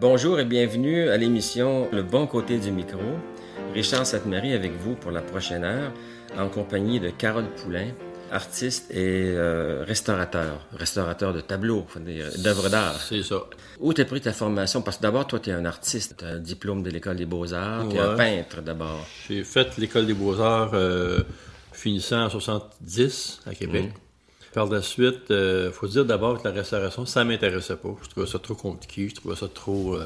Bonjour et bienvenue à l'émission Le bon côté du micro. Richard Sainte-Marie avec vous pour la prochaine heure, en compagnie de Carole Poulain, artiste et restaurateur de tableaux, d'œuvres d'art. C'est ça. Où tu as pris ta formation? Parce que d'abord, toi, tu es un artiste, tu as un diplôme de l'École des Beaux-Arts, tu es un peintre d'abord. J'ai fait l'École des Beaux-Arts finissant en 70 à Québec. Par la suite, faut dire d'abord que la restauration, ça m'intéressait pas. Je trouvais ça trop compliqué, je trouvais ça trop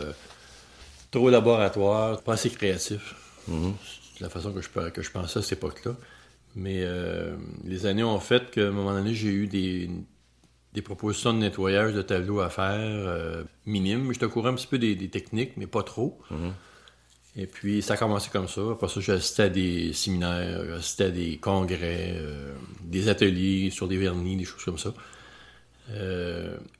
laboratoire, pas assez créatif. C'est la façon que je pensais à cette époque-là. Mais les années ont fait qu'à un moment donné, j'ai eu des propositions de nettoyage de tableaux à faire, minimes. J'étais au courant un petit peu des techniques, mais pas trop. Et puis, ça a commencé comme ça. Après ça, j'assistais à des séminaires, j'assistais à des congrès, des ateliers sur des vernis, des choses comme ça.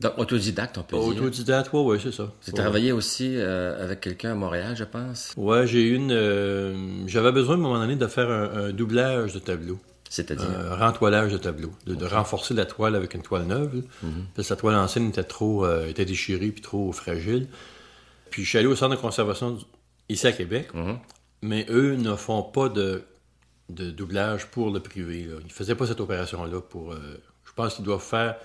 Donc, autodidacte, on peut dire. Autodidacte, oui, c'est ça. Tu travaillais aussi avec quelqu'un à Montréal, je pense. Ouais, j'avais besoin, à un moment donné, de faire un doublage de tableau. C'est-à-dire? Un rentoilage de tableau. De renforcer la toile avec une toile neuve. Parce que la toile ancienne était déchirée puis trop fragile. Puis, je suis allé au centre de conservation ici à Québec, mais eux ne font pas de doublage pour le privé. Là. Ils ne faisaient pas cette opération-là pour... je pense qu'ils doivent faire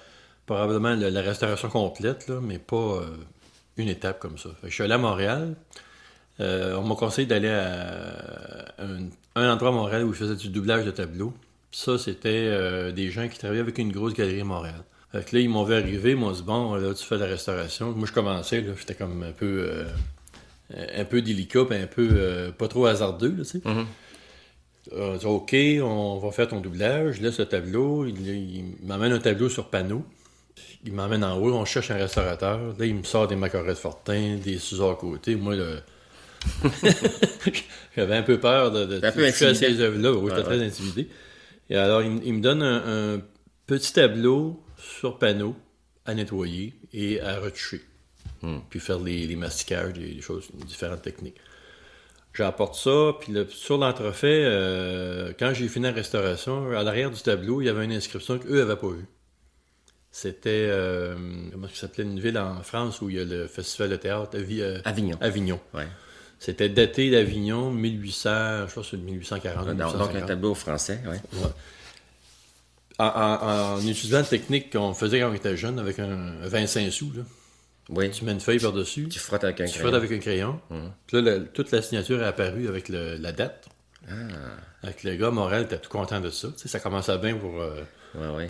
probablement la restauration complète, là, mais pas une étape comme ça. Fait que je suis allé à Montréal. On m'a conseillé d'aller à un endroit à Montréal où je faisais du doublage de tableaux. Puis ça, c'était des gens qui travaillaient avec une grosse galerie à Montréal. Fait que là, ils m'ont vu arriver, ils m'ont dit « Bon, là, tu fais de la restauration. » Moi, je commençais, là, j'étais comme un peu délicat, puis un peu pas trop hasardeux, là, tu sais. On dit, OK, on va faire ton doublage, je laisse le tableau, il m'amène un tableau sur panneau, il m'emmène en haut, on cherche un restaurateur, là, il me sort des macarons Fortin, des Suzor à côté, moi, là, j'avais un peu peur de toucher à ces œuvres-là, oui, j'étais très intimidé. Et alors, il me donne un petit tableau sur panneau à nettoyer et à retoucher. Puis faire les masticages, des choses, différentes techniques. J'apporte ça, puis sur l'entrefait, quand j'ai fini la restauration, à l'arrière du tableau, il y avait une inscription qu'eux n'avaient pas vue. C'était, comment ça s'appelait, une ville en France où il y a le festival de théâtre, Avignon. Avignon. Ouais. C'était daté d'Avignon, 1800, je pense que c'est 1840. Donc un tableau français, oui. Ouais. En utilisant la technique qu'on faisait quand on était jeune, avec un 25 sous, là. Oui. Tu mets une feuille par-dessus. Tu frottes avec un crayon. Tu frottes avec un crayon. Puis là, toute la signature est apparue avec la date. Avec le gars, Morel était tout content de ça. Tu sais, ça commençait bien pour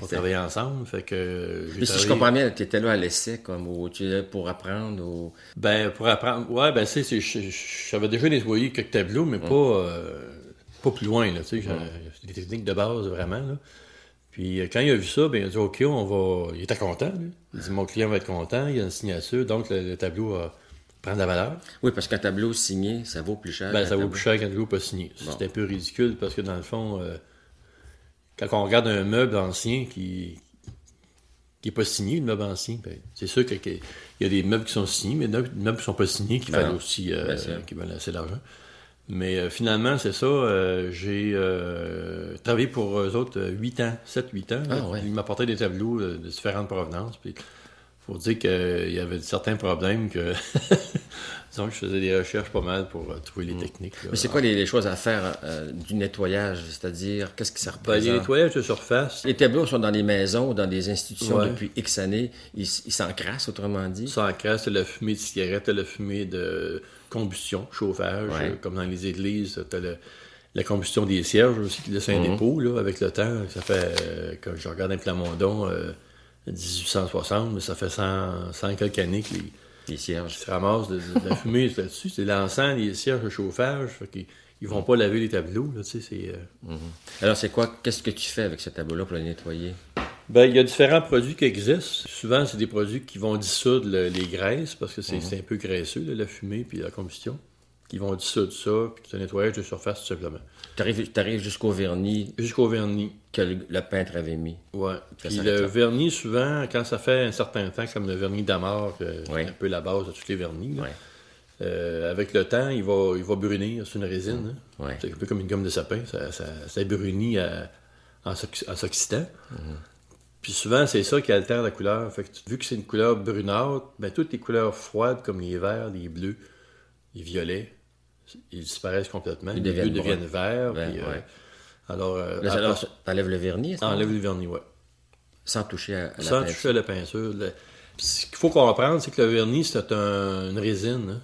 travailler ensemble. Fait que mais si je comprends bien, tu étais là à l'essai, comme, ou tu étais pour apprendre, ou... Ben, pour apprendre... Ouais, ben, j'avais déjà nettoyé quelques tableaux, mais pas plus loin, là, tu sais. Des techniques de base, vraiment, là. Puis quand il a vu ça, ben, il a dit « OK, on va... » Il était content, lui. Il dit « Mon client va être content, il y a une signature, donc le tableau prend de la valeur. » Oui, parce qu'un tableau signé, ça vaut plus cher. Ben, ça vaut plus cher qu'un tableau pas signé. Bon. C'est un peu ridicule parce que dans le fond, quand on regarde un meuble ancien qui est pas signé, le meuble ancien, ben, c'est sûr qu'il y a des meubles qui sont signés, mais des meubles qui sont pas signés qui valent aussi qui valent assez d'argent. Mais finalement, c'est ça. J'ai travaillé pour eux autres 7-8 ans. Ils m'apportaient des tableaux de différentes provenances. Puis, faut dire qu'il y avait certains problèmes que... Disons que je faisais des recherches pas mal pour trouver les techniques. Là. Mais c'est quoi les choses à faire du nettoyage? C'est-à-dire, qu'est-ce que ça représente? Les nettoyages de surface. Les tableaux sont dans les maisons ou dans des institutions depuis X années. Ils s'encrassent, autrement dit? Ils s'encrassent. T'as la fumée de cigarette, t'as la fumée de combustion, chauffage. Comme dans les églises, t'as la combustion des cierges aussi qui laisse un dépôt là, avec le temps. Ça fait, quand je regarde un Plamondon, 1860, mais ça fait 100 quelques années que les cierges se ramassent de la fumée là-dessus. C'est l'encens, les cierges de chauffage. Fait qu'ils ils vont pas laver les tableaux. Là, tu sais, Alors, c'est quoi? Qu'est-ce que tu fais avec ce tableau-là pour le nettoyer? Ben, il y a différents produits qui existent. Souvent, c'est des produits qui vont dissoudre les graisses, parce que c'est un peu graisseux, là, la fumée puis la combustion. Qui vont dissoudre ça, puis c'est un nettoyage de surface, tout simplement. T'arrives jusqu'au vernis. Jusqu'au vernis. Que le peintre avait mis. Oui. Puis le vernis, souvent, quand ça fait un certain temps, comme le vernis d'Amar, c'est un peu la base de tous les vernis, là, avec le temps, il va brunir. C'est une résine. Hein. Ouais. C'est un peu comme une gomme de sapin. Ça brunit en s'oxydant. Puis souvent, c'est ça qui altère la couleur. Fait que vu que c'est une couleur brunâtre, ben toutes les couleurs froides, comme les verts, les bleus, les violets, ils disparaissent complètement. Ils Les bleus deviennent deviennent verts. Vert, Puis, ouais. alors, Alors, t'enlèves le vernis, ça? enlève le vernis, ouais. Sans toucher à la Sans peinture. toucher à la peinture. Puis ce qu'il faut comprendre, c'est que le vernis, c'est une résine. Hein.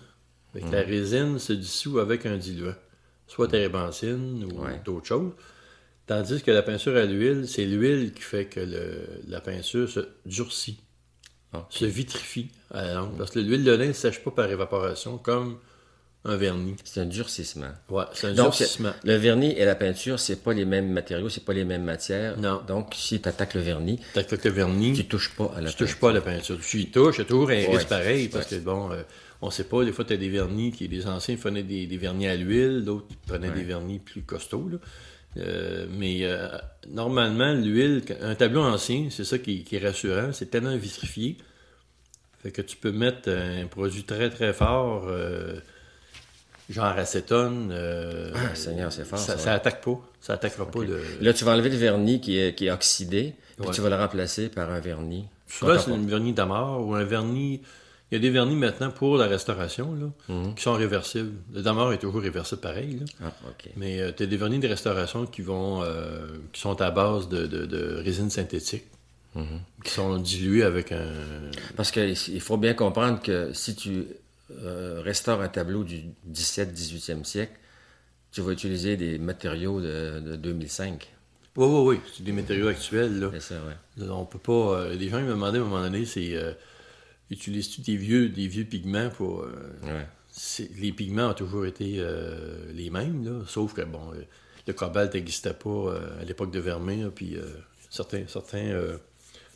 Fait que la résine se dissout avec un diluant. Soit térébenthine ou d'autres choses. Tandis que la peinture à l'huile, c'est l'huile qui fait que la peinture se durcit, se vitrifie à la langue. Parce que l'huile de lin ne sèche pas par évaporation comme un vernis. C'est un durcissement. Ouais, c'est un Donc, durcissement. le vernis et la peinture, c'est pas les mêmes matériaux, c'est pas les mêmes matières. Non. Donc, si tu attaques le vernis, Avec le vernis, tu touches pas à la tu peinture. touches pas à la peinture. Tu y touches, il y a toujours un risque Ouais. pareil, parce que bon, on sait pas, des fois, tu as des vernis les anciens prenaient des vernis à l'huile, d'autres prenaient des vernis plus costauds, là. Mais normalement, l'huile, un tableau ancien, c'est ça qui est rassurant, c'est tellement vitrifié, fait que tu peux mettre un produit très très fort, genre acétone. Seigneur, c'est fort, ça ça, ouais. attaque pas, ça attaquera pas le. Là, tu vas enlever le vernis qui est oxydé, puis Ouais. tu vas le remplacer par un vernis. Souvent, c'est un vernis d'amarre ou un vernis. Il y a des vernis maintenant pour la restauration là, qui sont réversibles. Le d'amarre est toujours réversible pareil. Là. Ah, OK. Mais tu as des vernis de restauration qui sont à base de résine synthétique, qui sont dilués avec un. Parce qu'il faut bien comprendre que si tu restaures un tableau du 17-18e siècle, tu vas utiliser des matériaux de 2005. Oui. C'est des matériaux actuels. Là. C'est ça, ouais. Là, on peut pas. Les gens ils me demandaient à un moment donné, c'est utilises-tu des vieux pigments pour. Ouais. Les pigments ont toujours été les mêmes, là, sauf que bon, le cobalt n'existait pas à l'époque de Vermeer, là, puis certains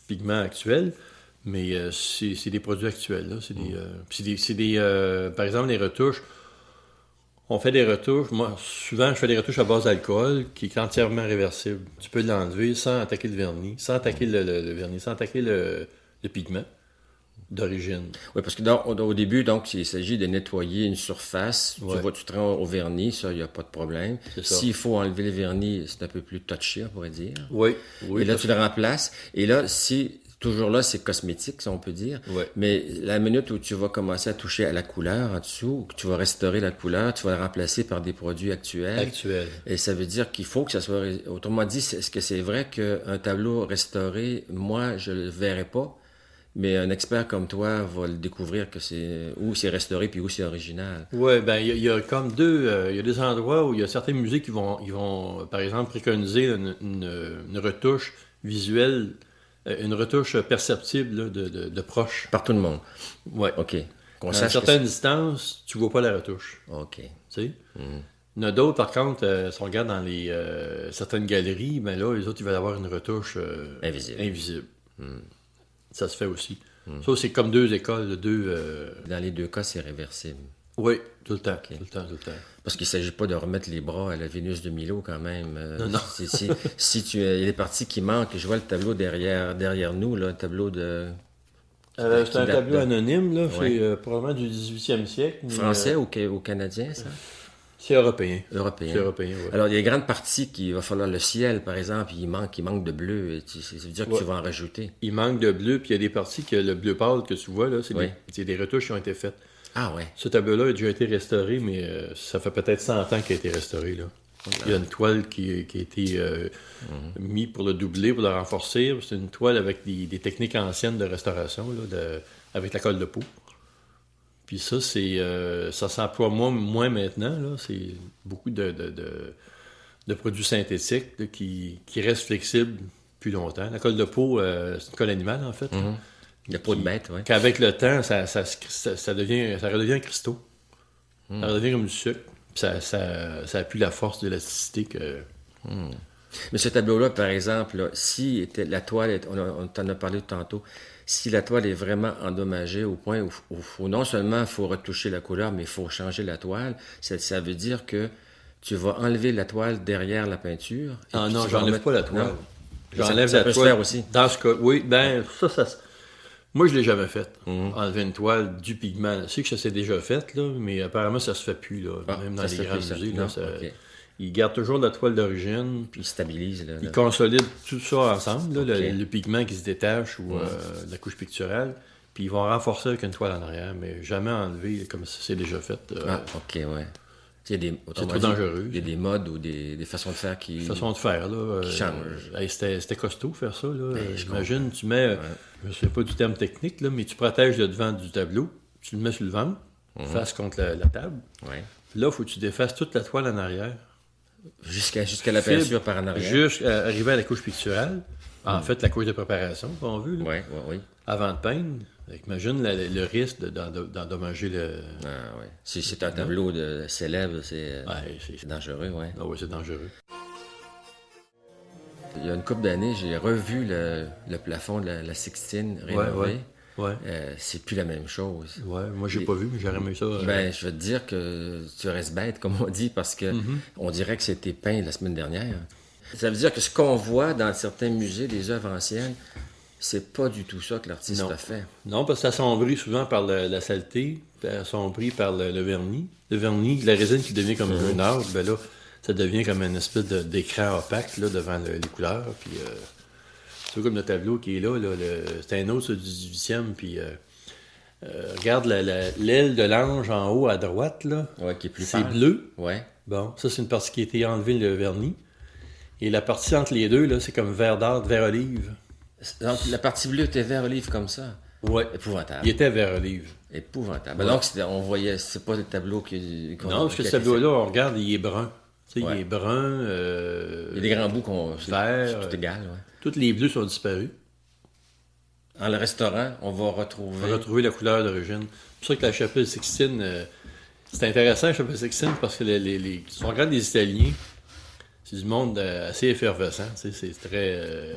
pigments actuels, mais c'est des produits actuels. Là, par exemple, les retouches. On fait des retouches. Moi, souvent, je fais des retouches à base d'alcool qui est entièrement réversible. Tu peux l'enlever sans attaquer le vernis, sans attaquer le vernis, sans attaquer le pigment d'origine. Oui, parce que au début, donc, il s'agit de nettoyer une surface. Ouais. Tu te rends au vernis, ça, il n'y a pas de problème. C'est ça. S'il faut enlever le vernis, c'est un peu plus touché, on pourrait dire. Oui. Et là, tu le remplaces. Et là, toujours là, c'est cosmétique, ça, on peut dire. Ouais. Mais la minute où tu vas commencer à toucher à la couleur en dessous, que tu vas restaurer la couleur, tu vas la remplacer par des produits actuels. Et ça veut dire qu'il faut que ça soit... Autrement dit, est-ce que c'est vrai qu'un tableau restauré, moi, je le verrai pas, mais un expert comme toi va le découvrir que où c'est restauré puis où c'est original. Oui, ben il y a comme il y a des endroits où il y a certains musées qui vont par exemple, préconiser une retouche visuelle, une retouche perceptible là, de proche. Par tout le monde. Oui. OK. Qu'on À sache une certaine distance, tu vois pas la retouche. OK. Tu sais? Il y en a d'autres, par contre, si on regarde dans certaines galeries, ben là, les autres, ils veulent avoir une retouche invisible. Ça se fait aussi. Ça, c'est comme deux écoles, Dans les deux cas, c'est réversible. Oui, tout le temps. OK. Tout le temps. Parce qu'il ne s'agit pas de remettre les bras à la Vénus de Milo quand même. Non. Il y a des parties qui manquent. Je vois le tableau derrière nous, là, un tableau de... C'est un tableau anonyme, là. Ouais. C'est probablement du 18e siècle. mais, Français ou canadien, ça? C'est européen. Européen. C'est européen, oui. Alors, il y a des grandes parties qu'il va falloir... Le ciel, par exemple, il manque de bleu. Et ça veut dire que tu vas en rajouter. Il manque de bleu, puis il y a des parties que le bleu pâle que tu vois, là, c'est des retouches qui ont été faites. Ah ouais. Ce tableau-là a déjà été restauré, mais ça fait peut-être 100 ans qu'il a été restauré, là. Il y a une toile qui a été mise pour le doubler, pour le renforcer. C'est une toile avec des techniques anciennes de restauration, là, avec la colle de peau. Puis ça, ça s'emploie moins maintenant. Là. C'est beaucoup de produits synthétiques là, qui restent flexibles plus longtemps. La colle de peau, c'est une colle animale, en fait. La peau de bête, oui. Qu'avec le temps, ça redevient cristaux. Ça redevient comme du sucre. Puis ça appuie la force de l'élasticité que... Mais ce tableau-là, par exemple, là, si la toile, on t'en a parlé tantôt, si la toile est vraiment endommagée au point où non seulement il faut retoucher la couleur, mais il faut changer la toile, ça veut dire que tu vas enlever la toile derrière la peinture. Ah non, j'enlève pas la toile. Non. J'enlève ça la peut se toile. faire aussi. Dans ce cas, oui, ben ça moi, je l'ai jamais fait. Enlever une toile du pigment. Je sais que ça s'est déjà fait, là, mais apparemment, ça se fait plus, là. Même dans les grands musées. Là, il garde toujours la toile d'origine. Puis il stabilise. Là. Il consolide tout ça ensemble, là, le pigment qui se détache ou la couche picturale. Puis ils vont renforcer avec une toile en arrière, mais jamais enlever comme si c'est déjà fait. OK, ouais. C'est trop dangereux. Il y a des modes ou des façons de faire qui... Façon de faire, là. Qui changent. C'était costaud faire ça, là. J'imagine, tu Ouais. mets... Je ne sais pas du terme technique, là, mais tu protèges le devant du tableau. Tu le mets sur le ventre, face contre la table. Ouais. Puis là, il faut que tu défasses toute la toile en arrière. Jusqu'à la peinture par en arrière. Jusqu'à arriver à la couche picturale. En fait, la couche de préparation, on veut, là. Oui. Avant de peindre. Imagine le risque d'endommager le... Ah, ouais. Si c'est un tableau célèbre, c'est dangereux, ouais. Ah oui, c'est dangereux. Il y a une couple d'années, j'ai revu le plafond de la Sixtine rénové. Ouais. C'est plus la même chose. Ouais, moi, j'ai pas vu, mais j'aurais aimé ça. Ben, je vais te dire que tu restes bête, comme on dit, parce que on dirait que c'était peint la semaine dernière. Ça veut dire que ce qu'on voit dans certains musées, des œuvres anciennes, c'est pas du tout ça que l'artiste a fait. Non, parce que ça assombrit souvent par la saleté, ça assombrit par le vernis. Le vernis, la résine qui devient comme un arbre, ben là, ça devient comme une espèce d'écran opaque là, devant les couleurs. Puis, c'est comme le tableau qui est là, c'est un autre du 18e, puis regarde l'aile de l'ange en haut à droite, là. Ouais, qui est plus c'est pâle. bleu. Ouais. Bon, ça, c'est une partie qui a été enlevée, le vernis. Et la partie entre les deux, là, c'est comme vert d'art, vert olive. Donc, la partie bleue était vert olive comme ça. Ouais. Épouvantable. Il était vert olive. Épouvantable. Donc, on voyait, c'est pas le tableau qu'on Non, parce que ce tableau-là, on regarde, il est brun. Tu sais, Ouais. il est brun. Il y a des grands bouts vert. c'est tout égal. Ouais. Tous les bleus sont disparus. Dans le restaurant, on va On retrouver. va retrouver la couleur d'origine. C'est pour ça que la chapelle Sixtine, c'est intéressant, la chapelle Sixtine, parce que si on regarde les Italiens, c'est du monde assez effervescent. Tu sais, c'est très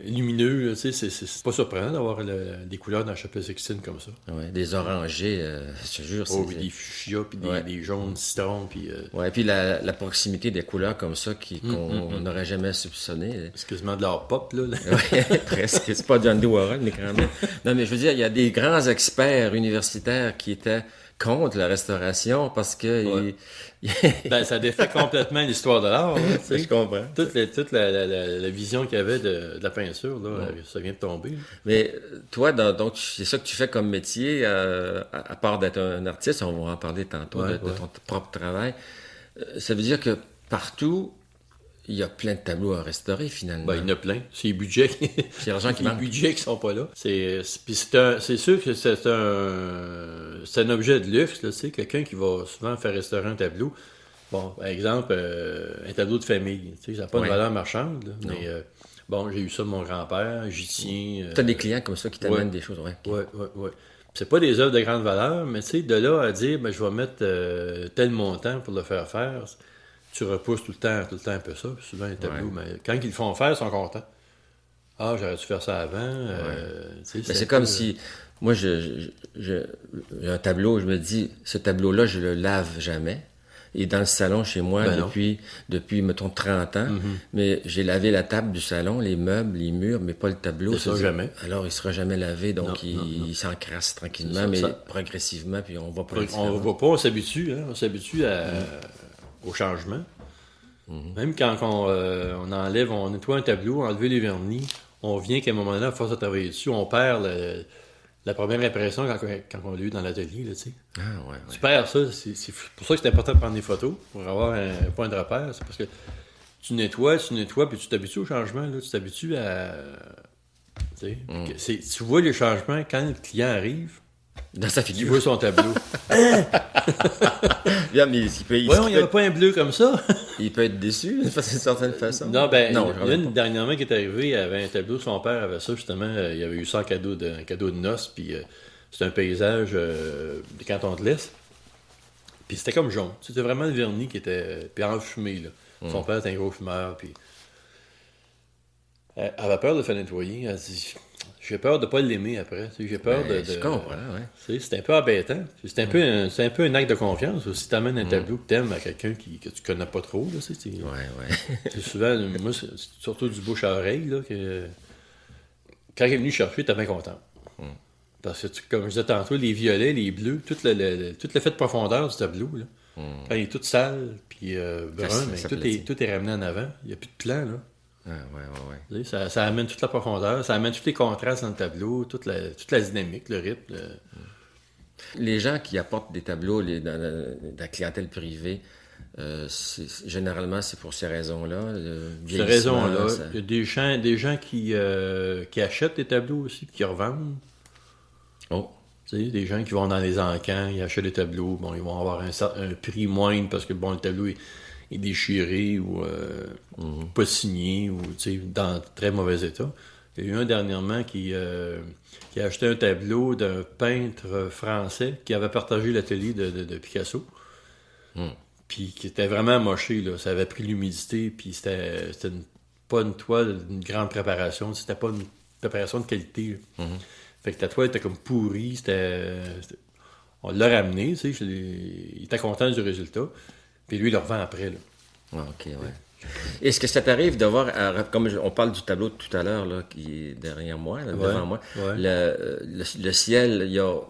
lumineux. Là, tu sais, c'est pas surprenant d'avoir des couleurs dans la chapelle Sixtine comme ça. Ouais, des orangés, je te jure. Puis des fuchsias, puis des jaunes citron, puis... Ouais, puis la proximité des couleurs comme ça qu'on n'aurait jamais soupçonné. c'est quasiment de l'art pop, là. Ouais, presque. C'est pas John D. Warhol, mais quand même. Non, mais je veux dire, il y a des grands experts universitaires qui étaient contre la restauration parce que... Ben, ça défait complètement l'histoire de l'art. Là, tu sais. Je comprends. Toute la vision qu'il y avait de la peinture, là, ça vient de tomber. Là. Mais toi, donc, c'est ça que tu fais comme métier, à part d'être un artiste, on va en parler tantôt, de ton propre travail. Ça veut dire que partout, il y a plein de tableaux à restaurer, finalement. Ben, il y en a plein. C'est les budgets qui... C'est l'argent qui manque. Les budgets qui sont pas là. C'est sûr que c'est un objet de luxe, là, tu sais, quelqu'un qui va souvent faire restaurer un tableau. Bon, par exemple, un tableau de famille. Tu sais, ça n'a pas de valeur marchande, là, mais bon, j'ai eu ça de mon grand-père, j'y tiens. Tu as des clients comme ça qui t'amènent des choses, ouais. Ouais. C'est pas des œuvres de grande valeur, mais tu sais, de là à dire, ben, je vais mettre tel montant pour le faire faire, tu repousses tout le temps un peu ça. Souvent, les tableaux, mais quand ils le font faire, ils sont contents. Ah, j'aurais dû faire ça avant. C'est comme si, moi, j'ai un tableau, je me dis, ce tableau-là, je le lave jamais. Il est dans le salon chez moi depuis, mettons, 30 ans. Mais j'ai lavé la table du salon, les meubles, les murs, mais pas le tableau. Ça, jamais. Alors, il sera jamais lavé, donc il s'encrasse tranquillement, mais progressivement, puis on va pas. On s'habitue, hein, on s'habitue au changement. Même quand on enlève, on nettoie un tableau, enlever les vernis, on vient qu'à un moment donné, à force de travailler dessus, on perd la première impression quand on l'a eu dans l'atelier. Là, tu sais. Tu perds ça. C'est pour ça que c'est important de prendre des photos, pour avoir un point de repère. C'est parce que tu nettoies, puis tu t'habitues au changement. Là, tu t'habitues à... Tu sais, tu vois les changements quand le client arrive. Dans sa figure. Il voit son tableau. Bien, mais il n'y avait pas un bleu comme ça. Il peut être déçu d'une certaine façon. Non, il y en a une dernièrement qui est arrivée, il avait un tableau, son père avait ça, justement, il avait eu ça en cadeau de noces, puis c'est un paysage du canton de l'Est. Puis c'était comme jaune. C'était vraiment le vernis qui était... Puis enfumé, là. Son père était un gros fumeur, puis... Elle avait peur de le faire nettoyer. Elle dit... J'ai peur de ne pas l'aimer après. J'ai peur de... Je comprends, ouais. C'est un peu embêtant. C'est un peu un acte de confiance. Si tu amènes un tableau que tu aimes à quelqu'un que tu connais pas trop, là, c'est souvent, moi, c'est surtout du bouche à oreille, là, que quand il est venu chercher, tu es bien content. Parce que, comme je disais tantôt, les violets, les bleus, tout le fait de profondeur du tableau, là, Quand il est tout sale, puis brun, mais tout est ramené en avant. Il n'y a plus de plan, là. Ouais. Ça amène toute la profondeur, ça amène tous les contrastes dans le tableau, toute la dynamique, le rythme. Les gens qui apportent des tableaux dans la clientèle privée, généralement, c'est pour ces raisons-là. Ces raisons-là. Il y a des gens qui achètent des tableaux aussi, puis qui revendent. Oh. Tu sais, des gens qui vont dans les encans, ils achètent des tableaux, bon, ils vont avoir un prix moindre parce que bon, le tableau est déchiré ou pas signé ou dans très mauvais état. Il y a eu un dernièrement qui a acheté un tableau d'un peintre français qui avait partagé l'atelier de Picasso. Puis qui était vraiment amoché, là. Ça avait pris l'humidité, puis c'était pas une toile d'une grande préparation, c'était pas une préparation de qualité. Fait que la toile était comme pourrie, on l'a ramené, il était content du résultat, puis lui, il le revend après, là. OK, ouais. Est-ce que ça t'arrive de voir, comme on parle du tableau de tout à l'heure, là, qui est derrière moi, là, devant moi, le ciel, il y a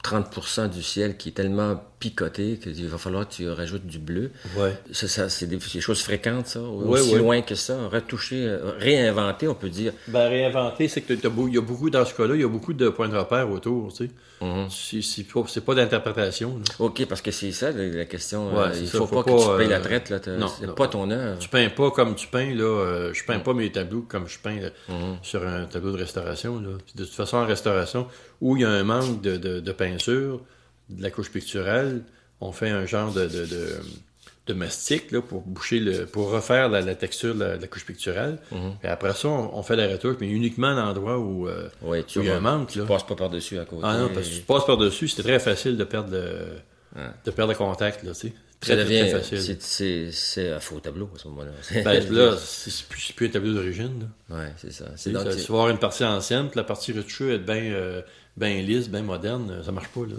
30% du ciel qui est tellement picoté qu'il va falloir que tu rajoutes du bleu. Ouais. Ça, c'est des choses fréquentes, ça? Aussi loin que ça, retoucher, réinventer, on peut dire. Ben, réinventer, c'est que il y a beaucoup, dans ce cas-là, il y a beaucoup de points de repère autour, tu sais. C'est pas d'interprétation, là. OK, parce que c'est ça, la question. Ouais, il faut pas que tu payes la traite, là. C'est pas ton œuvre. Tu peins pas comme tu peins, là. Je peins pas mes tableaux comme je peins sur un tableau de restauration, là. Puis de toute façon, en restauration, où il y a un manque de peinture, de la couche picturale, on fait un genre de mastic là, pour pour refaire la texture de la couche picturale. Et après ça, on fait la retouche, mais uniquement à l'endroit où il y a un manque. Tu passes pas par-dessus à côté. Ah non, parce que tu passes par-dessus, c'était très facile de perdre le contact, là, tu sais. Très facile. C'est un faux tableau à ce moment-là. Ben, là, c'est plus un tableau d'origine. Oui, c'est ça. Tu vas avoir une partie ancienne, puis la partie retouchée être bien lisse, bien moderne. Ça marche pas, là.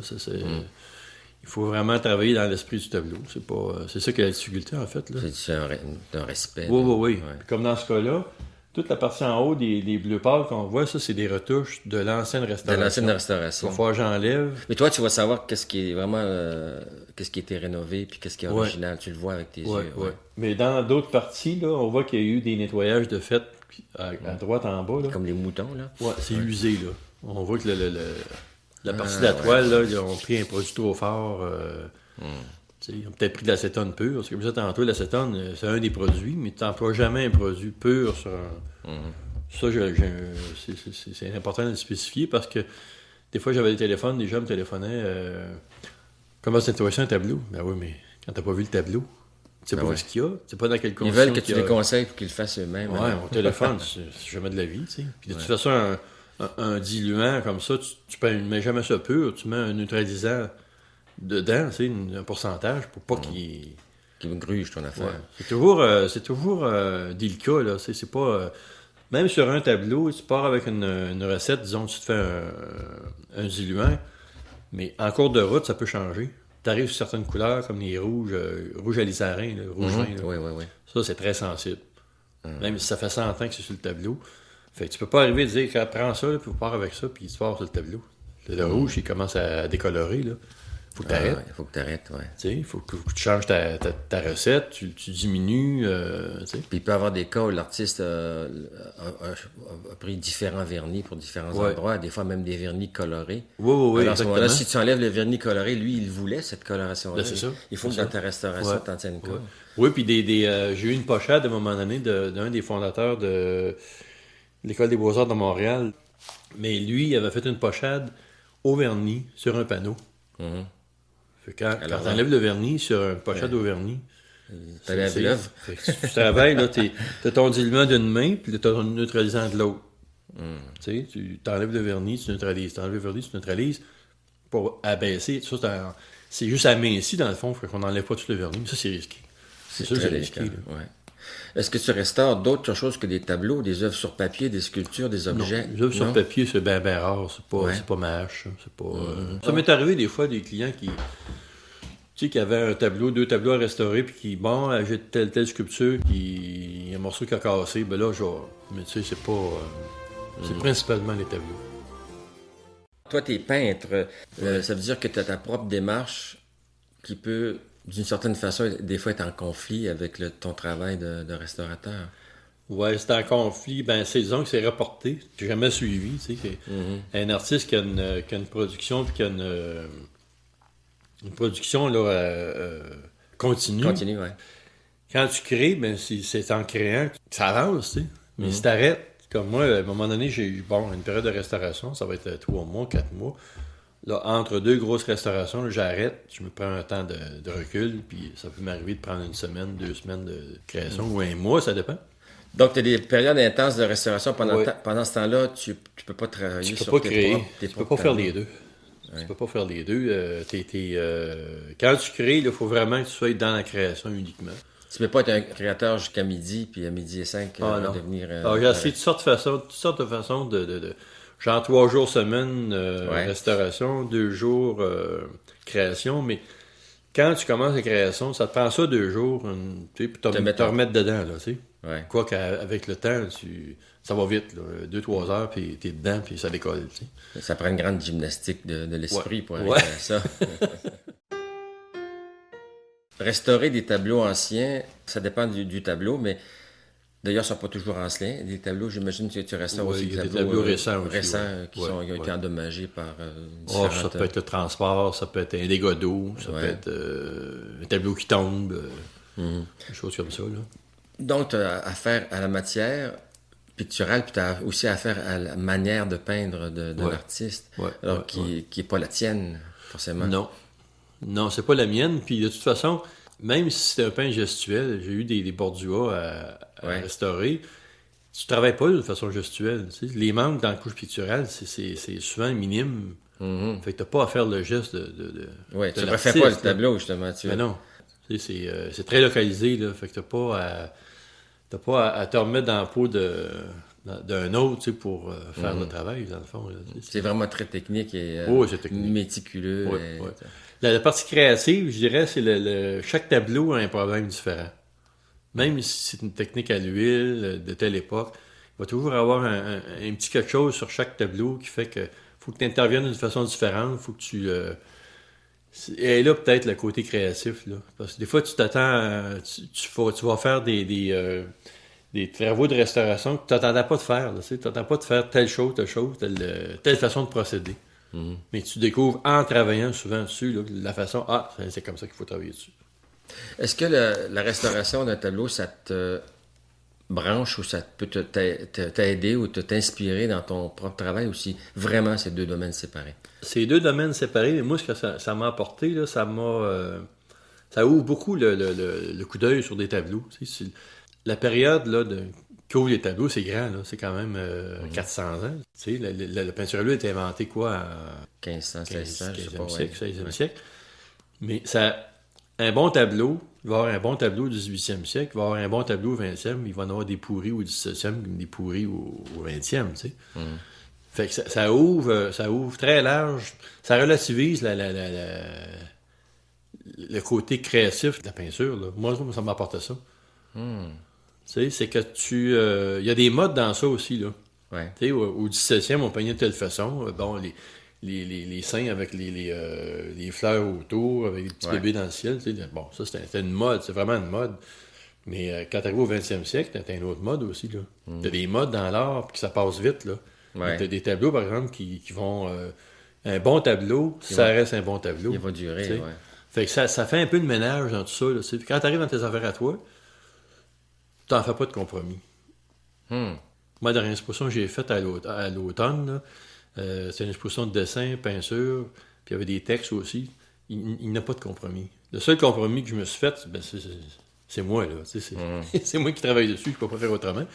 Il faut vraiment travailler dans l'esprit du tableau. C'est ça qui est la difficulté, en fait. Là. C'est un respect. Oui. Comme dans ce cas-là, toute la partie en haut des bleus pâles qu'on voit, ça, c'est des retouches de l'ancienne restauration. Il va falloir que j'enlève. Mais toi, tu vas savoir qu'est-ce qui est vraiment... qu'est-ce qui a été rénové, puis qu'est-ce qui est original. Tu le vois avec tes yeux. Ouais. Mais dans d'autres parties, là, on voit qu'il y a eu des nettoyages de fait à droite, en bas. Là. Comme les moutons, là. Ouais, c'est usé, là. On voit que la partie de la toile, là, ils ont pris un produit trop fort. Ils ont peut-être pris de l'acétone pur. Parce que comme ça, tantôt, l'acétone, c'est un des produits, mais tu n'emploies jamais un produit pur sur un... Ça, c'est important de le spécifier parce que des fois, j'avais des téléphones, des gens me téléphonaient comment tu nettoies un tableau? Ben oui, mais quand t'as pas vu le tableau, tu sais pas ce qu'il y a, tu sais pas dans quelle condition. Ils veulent que tu les conseilles pour qu'ils le fassent eux-mêmes. Ouais, au téléphone, c'est jamais de la vie, tu sais. Puis de toute façon, un diluant comme ça, tu ne mets jamais ça pur, tu mets un neutralisant dedans, tu sais, un pourcentage pour pas qu'il me gruge ton affaire. Ouais. C'est toujours délicat, là. C'est pas... même sur un tableau, tu pars avec une recette, disons, tu te fais un diluant, mais en cours de route, ça peut changer. Tu arrives sur certaines couleurs, comme les rouges alisarin, rouge vin. Oui. Ça, c'est très sensible. Même si ça fait 100 ans que c'est sur le tableau. Fait que tu peux pas arriver à dire, prends ça, là, puis pars avec ça, puis tu pars sur le tableau. Le rouge, il commence à décolorer, là. Faut que tu arrêtes. Il faut que tu arrêtes, oui. Tu sais, il faut que tu changes ta recette, tu diminues, tu sais. Puis il peut y avoir des cas où l'artiste a pris différents vernis pour différents endroits, des fois même des vernis colorés. Oui, alors, à ce moment-là, si tu enlèves le vernis coloré, lui, il voulait cette coloration-là. Ben, c'est ça. Il faut que dans ta restauration, tu en tiennes compte. Oui, puis j'ai eu une pochade à un moment donné d'un des fondateurs de l'École des Beaux-Arts de Montréal. Mais lui, il avait fait une pochade au vernis sur un panneau. Fait que quand tu enlèves le vernis sur une pochade au vernis, tu enlèves l'œuvre. Tu travailles, là, tu as ton diluant d'une main, puis tu as ton neutralisant de l'autre. Tu sais, tu enlèves le vernis, tu neutralises. Tu enlèves le vernis, tu neutralises pour abaisser. Ça, c'est juste aminci, dans le fond, fait qu'on n'enlève pas tout le vernis. Mais ça, c'est risqué. C'est très risqué. Ouais. Est-ce que tu restaures d'autres choses que des tableaux, des œuvres sur papier, des sculptures, des objets? Non, les œuvres sur papier, c'est bien rare. C'est pas ma hache. Ça m'est arrivé des fois des clients qui avaient un tableau, 2 tableaux à restaurer, puis qui, j'ai telle sculpture, il y a un morceau qui a cassé, ben là, mais tu sais, c'est pas... c'est principalement les tableaux. Toi, t'es peintre. Ça veut dire que tu as ta propre démarche qui peut, d'une certaine façon, des fois être en conflit avec ton travail de restaurateur. Ouais, c'est en conflit. Ben, disons que c'est reporté. J'ai jamais suivi, tu sais. Un artiste qui a une production, puis qui a une production là, continue. Continue, ouais. Quand tu crées, ben, c'est en créant que ça avance, tu sais. Mais si t'arrêtes, comme moi, à un moment donné, j'ai eu une période de restauration, ça va être 3 mois, 4 mois. Là, entre 2 grosses restaurations, là, j'arrête, je me prends un temps de recul, puis ça peut m'arriver de prendre 1 semaine, 2 semaines de création, ou 1 mois, ça dépend. Donc, tu as des périodes intenses de restauration. Ouais. Pendant ce temps-là, tu peux pas travailler Tu peux sur pas créer, tu peux pas faire les deux. Ouais. Tu peux pas faire les deux. Quand tu crées, il faut vraiment que tu sois dans la création uniquement. Tu peux pas être un créateur jusqu'à midi, puis à midi et 5, non. devenir... Alors, j'ai essayé toutes sortes de façons de genre 3 jours semaine restauration, 2 jours création, mais quand tu commences la création, ça te prend ça 2 jours, tu sais, puis te remettre dedans, là, tu sais. Ouais. Quoi qu'avec le temps, ça va vite, 2-3 heures, puis t'es dedans, puis ça décolle, tu sais. Ça prend une grande gymnastique de l'esprit pour arriver à ça. Restaurer des tableaux anciens, ça dépend du tableau, mais d'ailleurs, ils ne sont pas toujours anciens. Des tableaux, j'imagine que tu restaures aussi des tableaux récents qui ont été endommagés par différentes... ça peut être le transport, ça peut être un dégât d'eau, ça peut être un tableau qui tombe, des choses comme ça, là. Donc, tu as affaire à la matière picturale, puis tu as aussi affaire à la manière de peindre de l'artiste, qui n'est pas la tienne, forcément. Non, c'est pas la mienne. Puis de toute façon, même si c'est un pain gestuel, j'ai eu des bordures à restaurer, tu travailles pas de façon gestuelle. Tu sais. Les manques dans la couche picturale, c'est souvent minime. Fait que t'as pas à faire le geste de tu ne refais pas le tableau, justement. Mais non. C'est très localisé, là. Fait que t'as pas à te remettre dans la peau d'un autre, tu sais, pour faire le travail, dans le fond. Là, c'est vraiment très technique et méticuleux. La partie créative, je dirais, c'est chaque tableau a un problème différent. Même si c'est une technique à l'huile de telle époque, il va toujours avoir un petit quelque chose sur chaque tableau qui fait que faut que tu interviennes d'une façon différente, faut que tu... et là, peut-être le côté créatif, là. Parce que des fois, tu t'attends... Tu vas faire des travaux de restauration que tu n'attendais pas de faire. Tu n'attends pas de faire telle chose, telle façon de procéder. Mais tu découvres en travaillant souvent dessus, là, la façon, c'est comme ça qu'il faut travailler dessus. Est-ce que la restauration d'un tableau, ça te branche ou ça peut t'aider ou t'inspirer dans ton propre travail ou si vraiment c'est 2 domaines séparés? C'est 2 domaines séparés, mais moi, ce que ça m'a apporté, là, ça ouvre beaucoup le coup d'œil sur des tableaux. La période là, qu'ouvre les tableaux, c'est grand, là. C'est quand même 400 ans. Tu sais, la peinture à l'huile a été inventée quoi en 1500, 1600, 15e siècle, 16e siècle. Mais un bon tableau, il va y avoir un bon tableau au 18e siècle, il va y avoir un bon tableau au 20e, il va y en avoir des pourris au 17e, des pourris au 20e, tu sais. Fait que ça ouvre très large, ça relativise le côté créatif de la peinture, là. Moi, ça m'apporte ça. Tu sais, c'est que il y a des modes dans ça aussi, là. Tu sais, au 17e, on peignait de telle façon. Bon, les seins avec les fleurs autour, avec des petits bébés dans le ciel. Tu sais, bon, ça, c'était une mode. C'est vraiment une mode. Mais quand tu arrives au 20e siècle, t'as un autre mode aussi, là. T'as des modes dans l'art, puis que ça passe vite, là. T'as des tableaux, par exemple, qui vont... un bon tableau, reste un bon tableau. Il va durer, Fait que ça fait un peu de ménage dans tout ça, là. Puis quand t'arrives dans tes affaires à toi, t'en fais pas de compromis. Moi, dans l'exposition que j'ai faite à l'automne, c'est une exposition de dessin, peinture, puis il y avait des textes aussi. Il n'y a pas de compromis. Le seul compromis que je me suis fait, c'est moi, là. C'est moi qui travaille dessus, je ne peux pas faire autrement.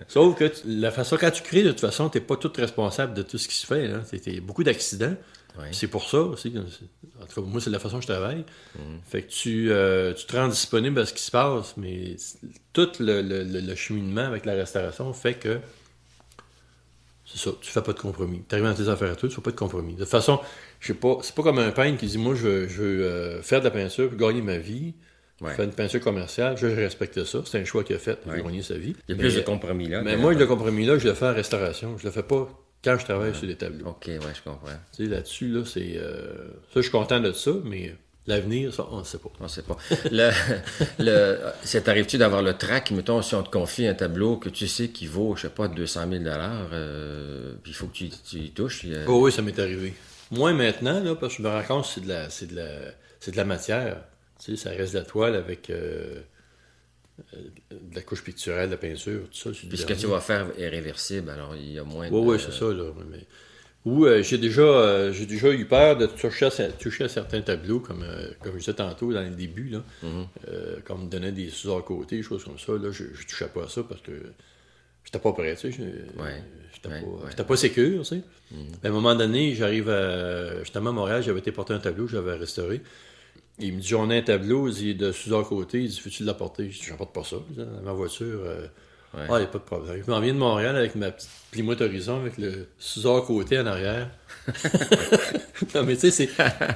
Sauf que la façon, quand tu crées, de toute façon, tu n'es pas tout responsable de tout ce qui se fait. T'as beaucoup d'accidents. C'est pour ça aussi. En tout cas, moi, c'est la façon que je travaille. Fait que tu te rends disponible à ce qui se passe, mais tout le cheminement avec la restauration fait que c'est ça, tu fais pas de compromis. Tu arrives dans tes affaires à toi, tu fais pas de compromis. De toute façon, je sais pas, c'est pas comme un peintre qui dit moi je veux faire de la peinture pour gagner ma vie. Faire une peinture commerciale, je respecte ça. C'est un choix qu'il a fait pour gagner sa vie. Il y a plus de compromis là. Mais moi, le compromis là, je le fais en restauration. Je le fais pas quand je travaille sur des tableaux. OK, je comprends. Tu sais, là-dessus, là, c'est... ça, je suis content de ça, mais L'avenir, ça, on ne sait pas. On ne sait pas. Ça t'arrive-tu d'avoir le trac, mettons, si on te confie un tableau que tu sais qu'il vaut, je sais pas, 200 000 puis il faut que tu y touches. Oh oui, ça m'est arrivé. Moins maintenant, là, parce que je me rends compte que c'est de la matière. Tu sais, ça reste de la toile avec de la couche picturale, de la peinture, tout ça. Puis ce que tu vas faire est réversible, alors il y a moins Oui, c'est ça, là. Ou j'ai déjà eu peur de toucher à certains tableaux, comme je disais tantôt dans le début, là, quand on me donnait des sous à côté, des choses comme ça, là, je touchais pas à ça parce que j'étais pas prêt, tu sais. J'étais pas sécure, tu sais. À un moment donné, justement à Montréal, j'avais été porter un tableau que j'avais restauré. Il me dit, on a un tableau, il dit, de sous à côté, il dit, veux-tu l'apporter? Je dis, j'apporte pas ça, dans ma voiture. Il n'y a pas de problème. Je m'en viens de Montréal avec ma petite Plymouth Horizon avec le sous-à côté en arrière. Non, mais tu sais, c'est.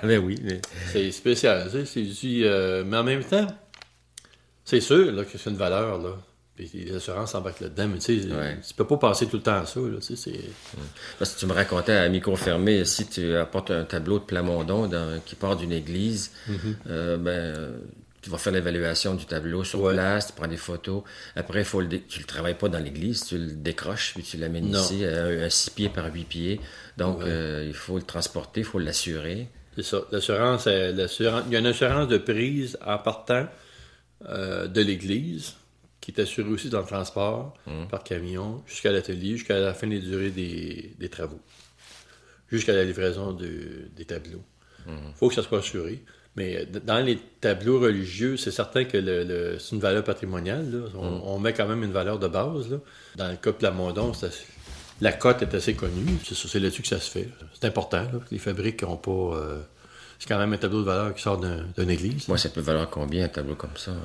Ben oui. Mais... C'est spécial, tu sais. Mais en même temps, c'est sûr là, que c'est une valeur, là. Puis les assurances embarquent là-dedans, mais tu sais, tu peux pas passer tout le temps à ça, là. Tu sais, c'est. Parce que tu me racontais à micro fermé, si tu apportes un tableau de Plamondon qui part d'une église, tu vas faire l'évaluation du tableau sur place, tu prends des photos. Après, tu le travailles pas dans l'église, tu le décroches, puis tu l'amènes ici, un 6 pieds par 8 pieds. Donc, il faut le transporter, il faut l'assurer. C'est ça. L'assurance, il y a une assurance de prise en partant de l'église, qui est assurée aussi dans le transport par camion, jusqu'à l'atelier, jusqu'à la fin des durées des travaux, jusqu'à la livraison des tableaux. Il faut que ça soit assuré. Mais dans les tableaux religieux, c'est certain que c'est une valeur patrimoniale. Là. On met quand même une valeur de base. Là. Dans le cas de Plamondon, la cote est assez connue. C'est là-dessus que ça se fait. C'est important. Là, que les fabriques n'ont pas... c'est quand même un tableau de valeur qui sort d'une église. Moi, ça peut valoir combien, un tableau comme ça?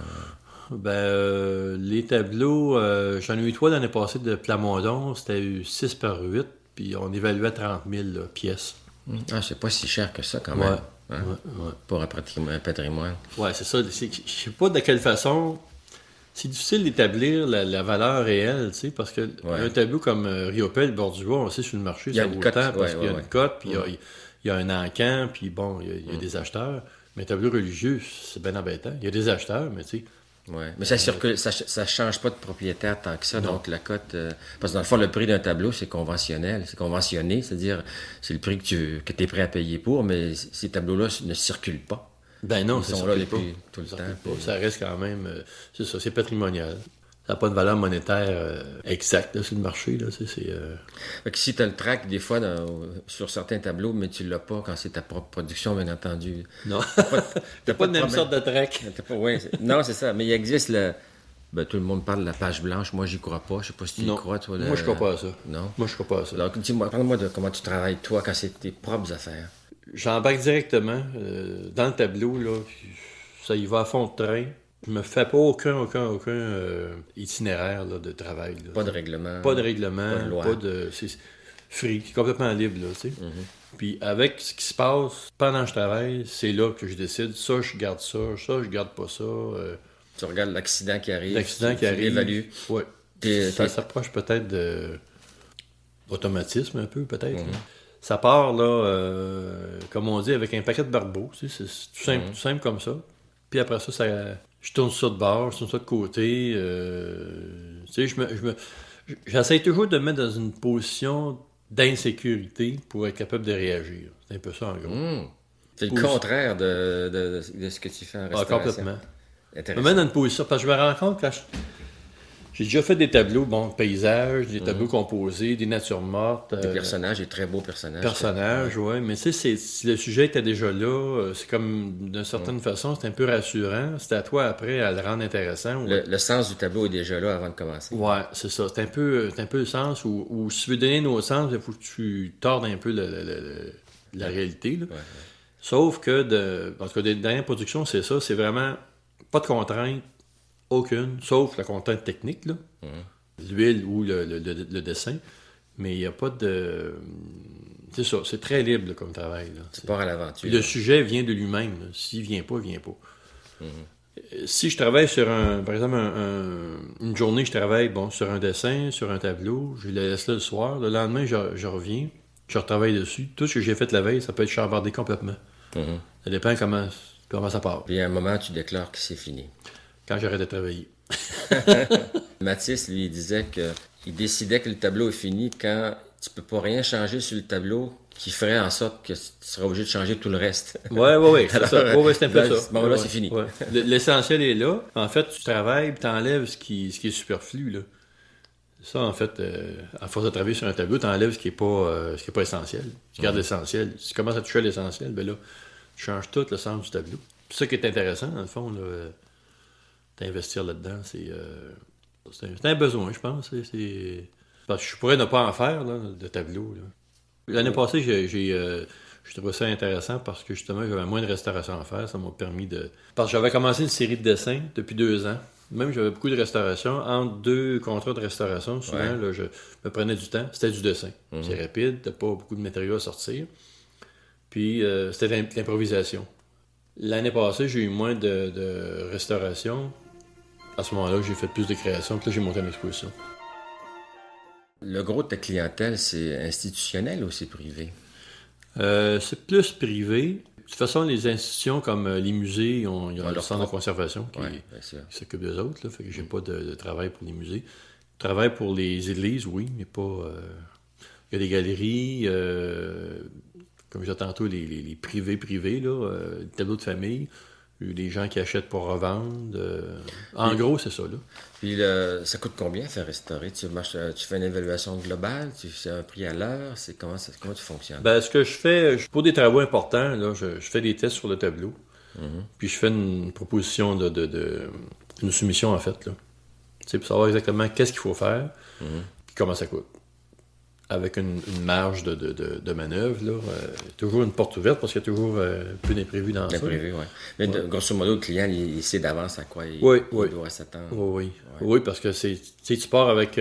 Les tableaux... j'en ai eu 3 l'année passée de Plamondon. C'était 6 par 8. Puis on évaluait à 30 000 pièces. C'est pas si cher que ça, quand même. Ouais. Pour un patrimoine. Oui, c'est ça. Je sais pas de quelle façon. C'est difficile d'établir la valeur réelle, tu sais, parce que un tableau comme Riopel, Bordua, on sait sur le marché, ça vaut le temps parce qu'il y a une cote, puis il y a un encan, puis bon, il y a des acheteurs. Mais un tableau religieux, c'est bien embêtant. Il y a des acheteurs, mais tu sais. Oui, mais ça circule, ça change pas de propriétaire tant que ça, donc la cote... parce que dans le fond, le prix d'un tableau, c'est conventionnel, c'est conventionné, c'est-à-dire c'est le prix que tu es prêt à payer pour, mais ces tableaux-là ne circulent pas. Ben non, ils sont là depuis tout le temps. Ça reste quand même... c'est ça, c'est patrimonial. Ça n'a pas de valeur monétaire exacte là, sur le marché. Là, Fait que si tu as le track, des fois, sur certains tableaux, mais tu l'as pas quand c'est ta propre production, bien entendu. Non. T'as pas de même sorte de track. Non, c'est ça. Mais il existe tout le monde parle de la page blanche. Moi, j'y crois pas. Je sais pas si tu y crois, toi. Moi, je crois pas à ça. Non? Moi, je crois pas à ça. Donc, dis-moi, parle-moi de comment tu travailles, toi, quand c'est tes propres affaires. J'embarque directement dans le tableau. Là, ça y va à fond de train. Je me fais pas aucun itinéraire là, de travail. Là. Pas de règlement. Pas de règlement. Pas de loi. C'est free, complètement libre. Là, tu sais. Puis avec ce qui se passe pendant que je travaille, c'est là que je décide. Ça, je garde ça. Ça, je garde pas ça. Tu regardes l'accident qui arrive. Tu l'évalues. Oui. Ça s'approche peut-être d'automatisme un peu, peut-être. Ça part, là, comme on dit, avec un paquet de barbeaux. Tu sais, c'est tout simple comme ça. Puis après ça, je tourne ça de bord, je tourne ça de côté. Tu sais, j'essaie toujours de me mettre dans une position d'insécurité pour être capable de réagir. C'est un peu ça, en gros. C'est le contraire de ce que tu fais en restauration. Complètement. Je me mets dans une position, parce que je me rends compte que j'ai déjà fait des tableaux, paysages, des tableaux composés, des natures mortes. Des personnages, des très beaux personnages. Oui. Mais tu sais, si le sujet était déjà là, c'est comme, d'une certaine façon, c'est un peu rassurant. C'est à toi, après, à le rendre intéressant. Le sens du tableau est déjà là avant de commencer. Oui, c'est ça. C'est un peu le sens où si tu veux donner un autre sens, il faut que tu tordes un peu la réalité. Là. Sauf que, parce que des dernières productions, c'est ça, c'est vraiment pas de contraintes. Aucune, sauf la contrainte technique, là. L'huile ou le dessin. Mais il n'y a pas de... C'est ça, c'est très libre là, comme travail. Là. Tu pars à l'aventure. Le sujet vient de lui-même. Là. S'il ne vient pas, il ne vient pas. Si je travaille sur par exemple, une journée, je travaille sur un dessin, sur un tableau, je le laisse là le soir. Le lendemain, je reviens, je retravaille dessus. Tout ce que j'ai fait la veille, ça peut être chambardé complètement. Ça dépend comment comment ça part. Puis à un moment, tu déclares que c'est fini. Quand j'arrête de travailler. Matisse, lui, il disait qu'il décidait que le tableau est fini quand tu peux pas rien changer sur le tableau qui ferait en sorte que tu seras obligé de changer tout le reste. Oui, c'est ça. Ouais, c'est un peu ça. Bon, là, c'est fini. Ouais. L'essentiel est là. En fait, tu travailles et tu enlèves ce qui est superflu, là. Ça, en fait, à force de travailler sur un tableau, tu enlèves ce qui est pas essentiel. Tu gardes l'essentiel. Si tu commences à toucher à l'essentiel, ben là, tu changes tout le sens du tableau. C'est ça qui est intéressant, dans le fond, là, d'investir là-dedans. C'est un besoin, je pense. Parce que je pourrais ne pas en faire, là, de tableau. Là. L'année passée, je trouvais ça intéressant parce que justement, j'avais moins de restauration à faire. Ça m'a permis de... Parce que j'avais commencé une série de dessins depuis 2 ans. Même j'avais beaucoup de restauration. Entre 2 contrats de restauration, souvent, là, je me prenais du temps. C'était du dessin. C'est rapide, t'as pas beaucoup de matériaux à sortir. Puis c'était de l'improvisation. L'année passée, j'ai eu moins de restauration. À ce moment-là, j'ai fait plus de création. Puis là, j'ai monté une exposition. Le gros de ta clientèle, c'est institutionnel ou c'est privé? C'est plus privé. De toute façon, les institutions comme les musées, ils ont leur centre de conservation qui s'occupe d'eux autres. Là, fait que j'ai pas de travail pour les musées. Je travaille pour les églises, oui, mais pas... Il y a des galeries, comme je disais tantôt, les privés, là, les tableaux de famille, les gens qui achètent pour revendre. En gros, c'est ça. Là. Puis ça coûte combien faire restaurer? Tu fais une évaluation globale? Tu fais un prix à l'heure? Comment tu fonctionnes? Ben, ce que je fais, pour des travaux importants, là, je fais des tests sur le tableau. Puis je fais une proposition une soumission, en fait. Là. Pour savoir exactement qu'est-ce qu'il faut faire, puis comment ça coûte. Avec une marge de manœuvre, là, toujours une porte ouverte parce qu'il y a toujours peu d'imprévus dans ça. Imprévu, oui. Mais grosso modo, le client, il sait d'avance à quoi il doit s'attendre. Oui, parce que tu pars avec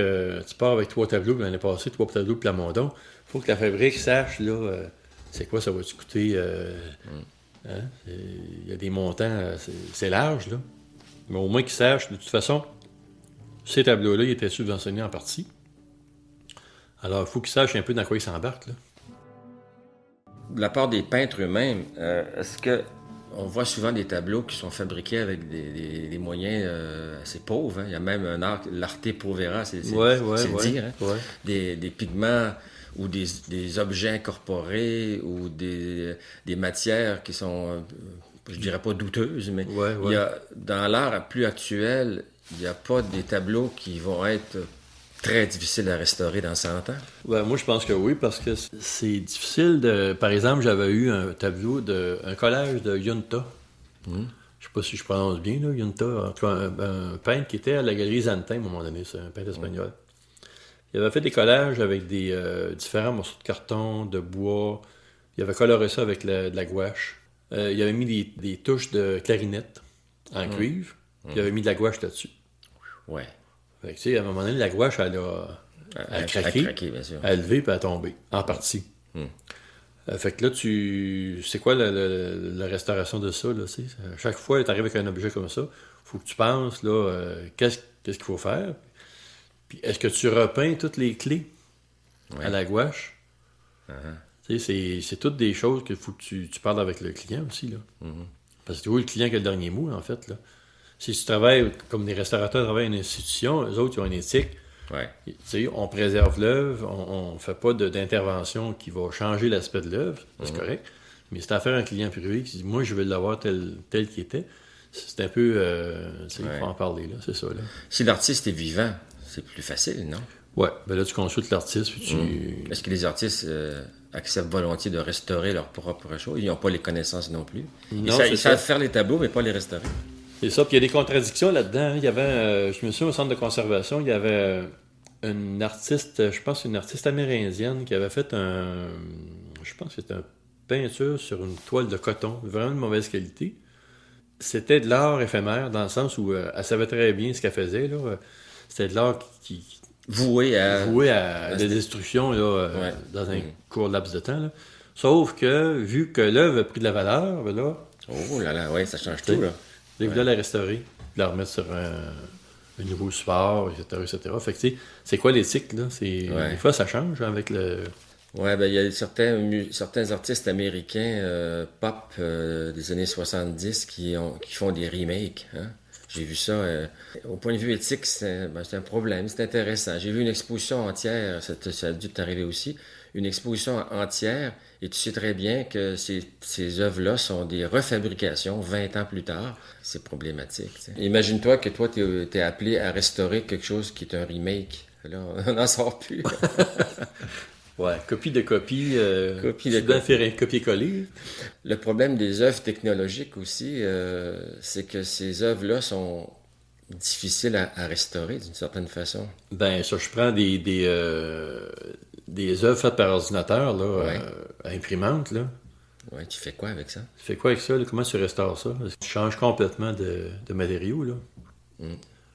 3 tableaux l'année passée, 3 tableaux Plamondon. Il faut que la fabrique sache là, c'est quoi ça va-tu coûter. Hein? Il y a des montants, c'est large, là. Mais au moins qu'ils sachent, de toute façon, ces tableaux-là, ils étaient subventionnés en partie. Alors, il faut qu'ils sachent un peu dans quoi ils s'embarquent. Là. De la part des peintres eux-mêmes, est-ce que on voit souvent des tableaux qui sont fabriqués avec des moyens assez pauvres? Hein? Il y a même un art, l'arte povera, c'est le dire. Hein? Ouais. Des pigments ou des objets incorporés ou des matières qui sont, je dirais pas douteuses, mais il y a, dans l'art plus actuel, il n'y a pas des tableaux qui vont être très difficile à restaurer dans 100 ans? Ben, moi, je pense que oui, parce que c'est difficile de... Par exemple, j'avais eu un tableau un collage de Junta. Je sais pas si je prononce bien, là, Junta. En tout cas, un peintre qui était à la galerie Zantin, à un moment donné. C'est un peintre espagnol. Il avait fait des collages avec des différents morceaux de carton, de bois. Il avait coloré ça avec de la gouache. Il avait mis des touches de clarinette en cuivre. Il avait mis de la gouache là-dessus. Ouais. Fait que, à un moment donné, la gouache, elle a craqué, bien sûr. Elle a levé, puis elle a tombé, en partie. Fait que là, c'est quoi la restauration de ça? Là, à chaque fois que tu arrives avec un objet comme ça, il faut que tu penses, là, qu'est-ce qu'il faut faire? Puis est-ce que tu repeins toutes les clés à la gouache? C'est toutes des choses qu'il faut que tu parles avec le client aussi. Là. Parce que c'est toujours le client qui a le dernier mot, en fait. Là. Si tu travailles comme des restaurateurs travaillent à une institution, eux autres, ils ont une éthique. On préserve l'œuvre, on ne fait pas d'intervention qui va changer l'aspect de l'œuvre, c'est correct. Mais c'est affaire à un client privé qui dit « Moi, je veux l'avoir tel qu'il était », c'est un peu... il faut en parler, là, c'est ça. Là. Si l'artiste est vivant, c'est plus facile, non? Oui, ben là, tu consultes l'artiste, puis Est-ce que les artistes acceptent volontiers de restaurer leur propre chose? Ils n'ont pas les connaissances non plus. Non, ils savent faire les tableaux, mais pas les restaurer. C'est ça, puis il y a des contradictions là-dedans. Il y avait, je me souviens, au centre de conservation, il y avait une artiste, je pense une artiste amérindienne qui avait fait je pense que c'était une peinture sur une toile de coton, vraiment de mauvaise qualité. C'était de l'art éphémère, dans le sens où elle savait très bien ce qu'elle faisait. Là. C'était de l'art qui voué à la destruction là, dans un court laps de temps. Là. Sauf que, vu que l'œuvre a pris de la valeur, ben là... Oh là là, oui, ça change tout, là. Il voulait la restaurer, la remettre sur un nouveau support, etc. Fait que, c'est quoi l'éthique, là? Des fois, ça change avec le... Ouais, ben il y a certains artistes américains pop des années 70 qui font des remakes. Hein? J'ai vu ça. Au point de vue éthique, c'est un problème. C'est intéressant. J'ai vu une exposition entière. Ça a dû t'arriver aussi. Une exposition entière. Et tu sais très bien que ces œuvres-là sont des refabrications 20 ans plus tard. C'est problématique. T'sais. Imagine-toi que toi, t'es appelé à restaurer quelque chose qui est un remake. Là, on n'en sort plus. Ouais, copie de copie. Copie tu de dois copie. faire un copier-coller. Le problème des œuvres technologiques aussi, c'est que ces œuvres-là sont difficiles à restaurer d'une certaine façon. Ben, ça, je prends des œuvres faites par ordinateur, là, Ouais. à imprimante, là. Ouais, tu fais quoi avec ça? Tu fais quoi avec ça, là? Comment tu restaures ça? Tu changes complètement de matériaux, là.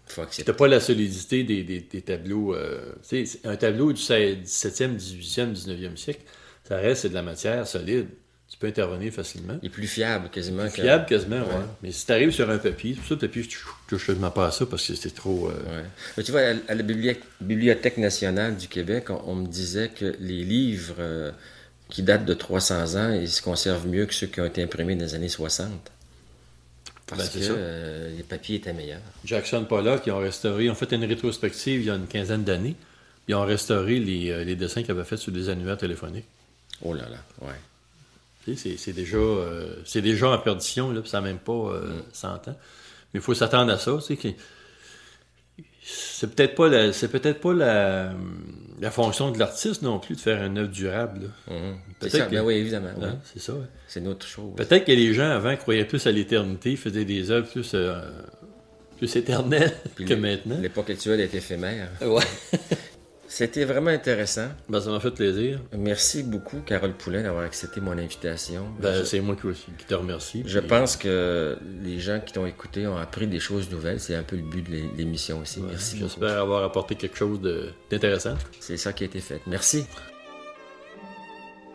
Faut Puis accepter. t'as pas la solidité des tableaux. Tu sais, un tableau du 17e, 18e, 19e siècle, ça reste, c'est de la matière solide. Tu peux intervenir facilement. Il est plus fiable quasiment. Fiable quasiment, ouais. Mais si tu arrives sur un papier, tout ça, le papier, je touche seulement pas à ça parce que c'est trop. Ouais. Mais tu vois, à la Bibliothèque nationale du Québec, on me disait que les livres qui datent de 300 ans, ils se conservent mieux que ceux qui ont été imprimés dans les années 60. Parce c'est que ça. les papiers étaient meilleurs. Jackson Pollock, ils ont restauré, ont fait une rétrospective il y a une quinzaine d'années. Ils ont restauré les dessins qu'ils avaient faits sur des annuaires téléphoniques. Oh là là, ouais. Tu sais, c'est déjà en perdition, là, puis ça n'a même pas 100 ans. Mais il faut s'attendre à ça. Tu sais, c'est peut-être pas la fonction de l'artiste non plus de faire une œuvre durable. Là. C'est ça, ben oui, évidemment. Oui. Hein, c'est ça. Ouais. C'est une autre chose. Peut-être que les gens avant croyaient plus à l'éternité, faisaient des œuvres plus éternelles que maintenant. L'époque actuelle est éphémère. Ouais. C'était vraiment intéressant. Ben, ça m'a fait plaisir. Merci beaucoup, Carole Poulin, d'avoir accepté mon invitation. Ben, c'est moi qui te remercie. Je pense que les gens qui t'ont écouté ont appris des choses nouvelles. C'est un peu le but de l'émission aussi. Ouais, Merci beaucoup. j'espère avoir apporté quelque chose d'intéressant. C'est ça qui a été fait. Merci.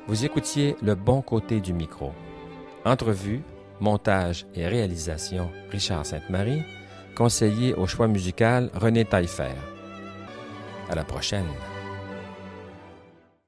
Vous écoutiez Le bon côté du micro. Entrevue, montage et réalisation Richard Sainte-Marie. Conseiller au choix musical René Taillefer. À la prochaine.